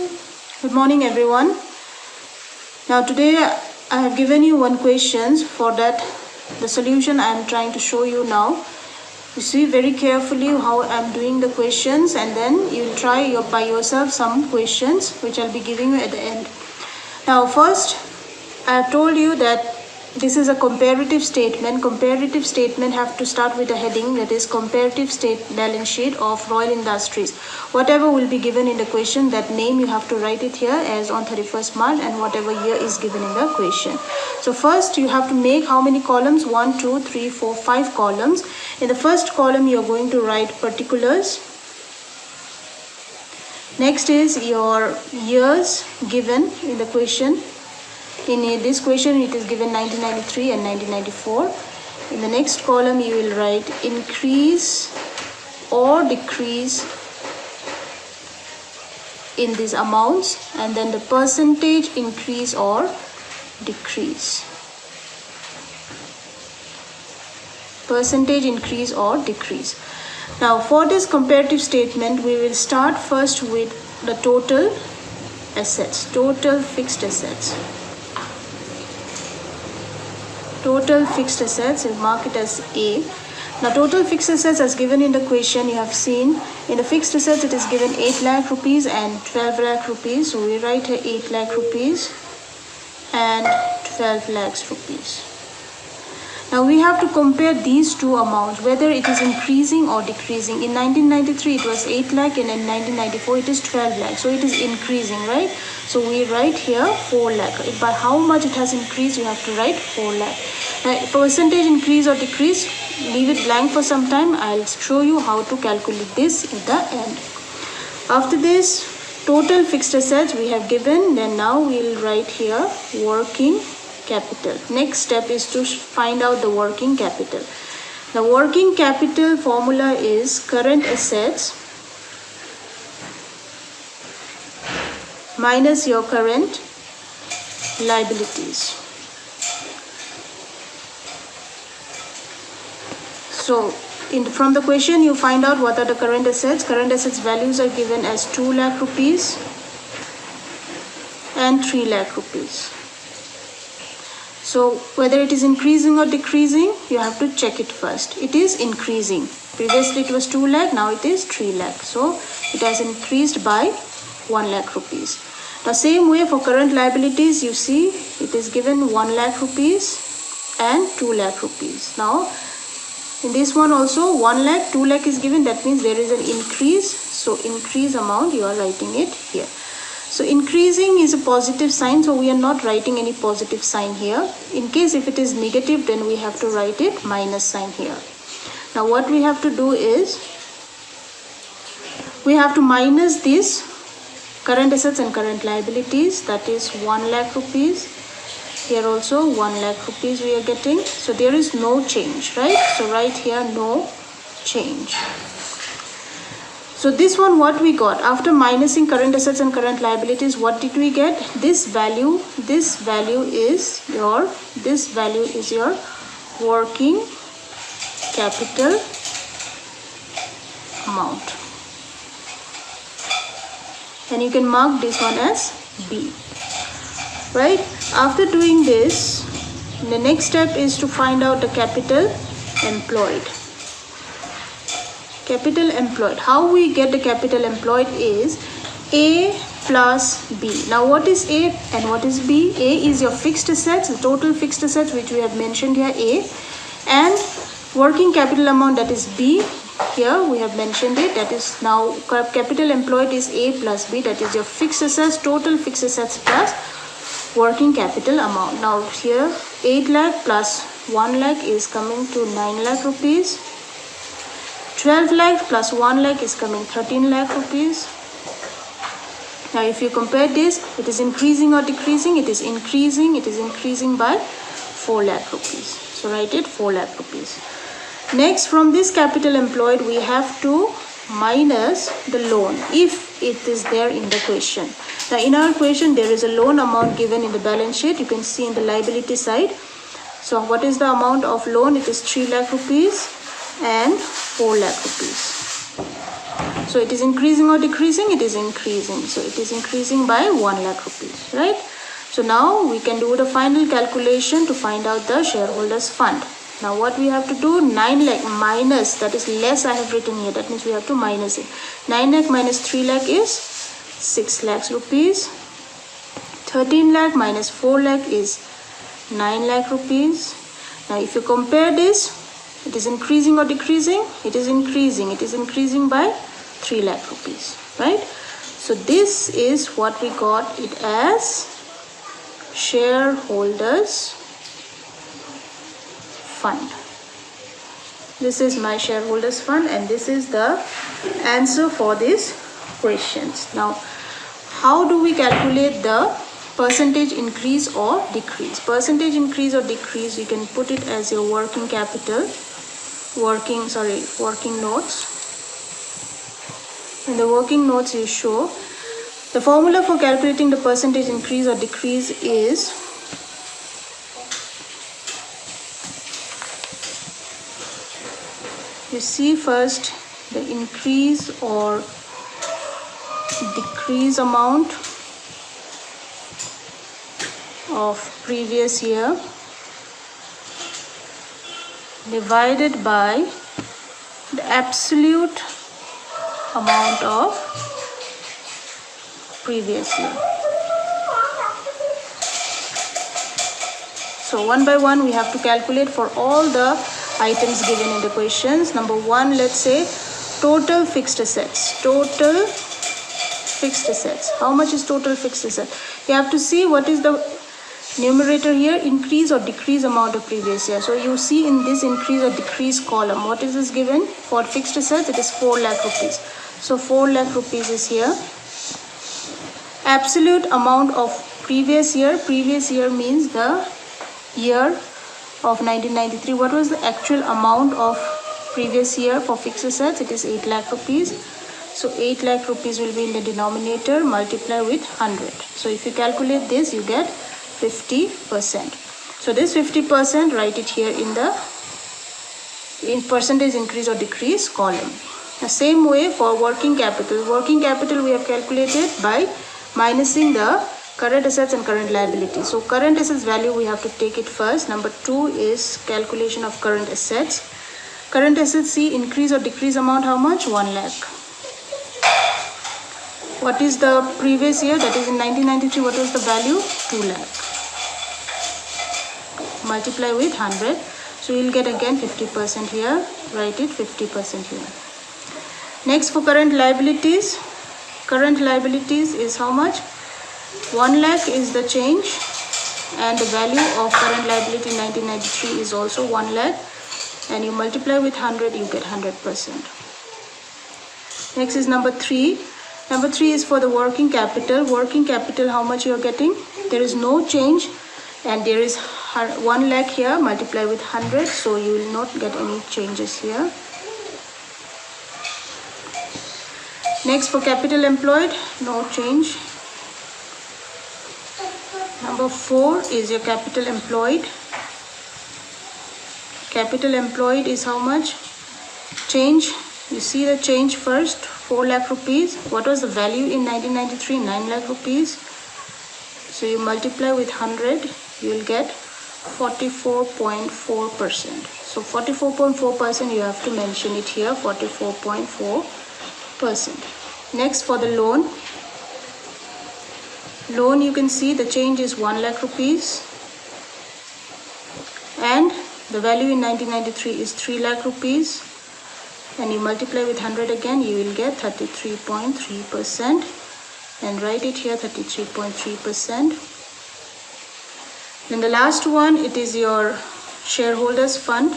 Good morning everyone. Now today I have given you one question. For that the solution I am trying to show you now. You see very carefully how I am doing the questions, and then you try by yourself some questions which I'll be giving you at the end. Now first I have told you that this is a comparative statement. Comparative statement have to start with a heading, that is comparative balance sheet of Royal Industries. Whatever will be given in the question, that name you have to write it here as on 31st March and whatever year is given in the question. So first you have to make how many columns? 1, 2, 3, 4, 5 columns. In the first column you are going to write particulars. Next is your years given in the question. In this question it is given 1993 and 1994. In the next column you will write increase or decrease in these amounts, and then the percentage increase or decrease. Percentage increase or decrease. Now for this comparative statement we will start first with the total assets, total fixed assets. Total fixed assets, we'll mark it as A. Now total fixed assets as given in the question, you have seen in the fixed assets it is given 8 lakh rupees and 12 lakh rupees. So we write here 8 lakh rupees and 12 lakhs rupees. Now we have to compare these two amounts, whether it is increasing or decreasing. In 1993 it was 8 lakh and in 1994 it is 12 lakh. So it is increasing, right? So we write here 4 lakh. By how much it has increased, you have to write 4 lakh. Now percentage increase or decrease, leave it blank for some time. I'll show you how to calculate this at the end. After this, total fixed assets we have given. Then now we'll write here working capital. Next step is to find out the working capital. The working capital formula is current assets minus your current liabilities. So from the question you find out what are the current assets. Current assets values are given as 2 lakh rupees and 3 lakh rupees. So whether it is increasing or decreasing, you have to check it first. It is increasing. Previously it was 2 lakh, now it is 3 lakh. So it has increased by 1 lakh rupees. The same way for current liabilities, you see it is given 1 lakh rupees and 2 lakh rupees. Now in this one also 1 lakh, 2 lakh is given. That means there is an increase. So increase amount you are writing it here. So increasing is a positive sign, so we are not writing any positive sign here. In case if it is negative, then we have to write it minus sign here. Now what we have to do is we have to minus this current assets and current liabilities, that is 1 lakh rupees. Here also 1 lakh rupees we are getting. So there is no change, right? So write here no change. So this one what we got after minusing current assets and current liabilities, what did we get? This value is your working capital amount. And you can mark this one as B. Right? After doing this, the next step is to find out the capital employed. Capital employed. How we get the capital employed is A plus B. Now what is A and what is B? A is your fixed assets, the total fixed assets which we have mentioned here, A, and working capital amount, that is B. Here we have mentioned it, that is now capital employed is A plus B, that is your fixed assets, total fixed assets plus working capital amount. Now here 8 lakh plus 1 lakh is coming to 9 lakh rupees. 12 lakh plus 1 lakh is coming 13 lakh rupees. Now if you compare this, it is increasing or decreasing? It is increasing. It is increasing by 4 lakh rupees. So write it 4 lakh rupees. Next, from this capital employed, we have to minus the loan if it is there in the question. Now in our question there is a loan amount given in the balance sheet. You can see in the liability side. So what is the amount of loan? It is 3 lakh rupees and 4 lakh rupees. So it is increasing or decreasing? It is increasing. So it is increasing by 1 lakh rupees, right? So now we can do the final calculation to find out the shareholders fund. Now what we have to do, 9 lakh minus, that is less I have written here, that means we have to minus it. 9 lakh minus 3 lakh is 6 lakhs rupees. 13 lakh minus 4 lakh is 9 lakh rupees. Now if you compare this, it is increasing or decreasing? It is increasing. It is increasing by 3 lakh rupees, right? So this is what we got it as shareholders fund. This is my shareholders fund and this is the answer for these questions. Now, how do we calculate the percentage increase or decrease? Percentage increase or decrease, you can put it as your working capital, working notes. In the working notes you show the formula for calculating the percentage increase or decrease is you see first the increase or decrease amount of previous year divided by the absolute amount of previous year. So one by one we have to calculate for all the items given in the questions. Number one, let's say total fixed assets. Total fixed assets. How much is total fixed assets? You have to see what is the numerator here, increase or decrease amount of previous year. So you see in this increase or decrease column, what is this given? For fixed assets, it is 4 lakh rupees. So 4 lakh rupees is here. Absolute amount of previous year. Previous year means the year of 1993. What was the actual amount of previous year for fixed assets? It is 8 lakh rupees. So 8 lakh rupees will be in the denominator, multiply with 100. So if you calculate this, you get 50%. So this 50%, write it here in percentage increase or decrease column. The same way for working capital. Working capital we have calculated by minusing the current assets and current liabilities. So current assets value we have to take it first. Number 2 is calculation of current assets. Current assets, see increase or decrease amount how much? 1 lakh. What is the previous year? That is in 1993. What was the value? 2 lakh. Multiply with 100. So you will get again 50% here. Write it 50% here. Next for current liabilities. Current liabilities is how much? 1 lakh is the change and the value of current liability in 1993 is also 1 lakh, and you multiply with 100, you get 100%. Next is number 3. Number 3 is for the working capital. Working capital, how much you are getting? There is no change and there is 1 lakh here, multiply with 100, so you will not get any changes here. Next for capital employed, no change. Number 4 is your capital employed. Capital employed is how much? Change. You see the change first, 4 lakh rupees. What was the value in 1993? 9 lakh rupees. So you multiply with 100, you will get 44.4%. So 44.4% you have to mention it here, 44.4%. Next for the loan. Loan, you can see the change is 1 lakh rupees and the value in 1993 is 3 lakh rupees, and you multiply with 100 again, you will get 33.3%, and write it here 33.3%. Then the last one, it is your shareholders fund.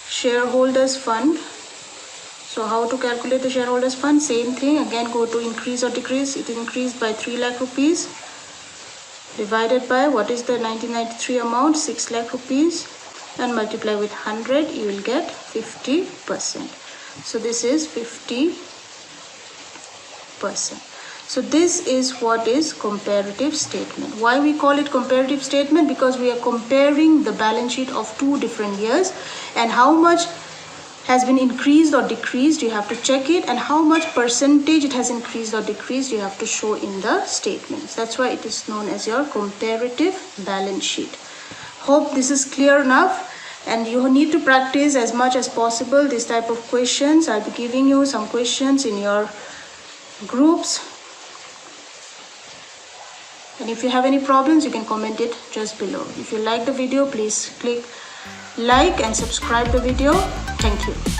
Shareholders fund. So how to calculate the shareholders fund? Same thing, again go to increase or decrease. It increased by 3 lakh rupees divided by what is the 1993 amount, 6 lakh rupees, and multiply with 100, you will get 50%. So this is 50%. So this is what is comparative statement. Why we call it comparative statement? Because we are comparing the balance sheet of 2 different years and how much has been increased or decreased, you have to check it, and how much percentage it has increased or decreased, you have to show in the statements. That's why it is known as your comparative balance sheet. Hope this is clear enough, and you need to practice as much as possible this type of questions. I'll be giving you some questions in your groups, and if you have any problems you can comment it just below. If you like the video, please click like and subscribe the video. Thank you.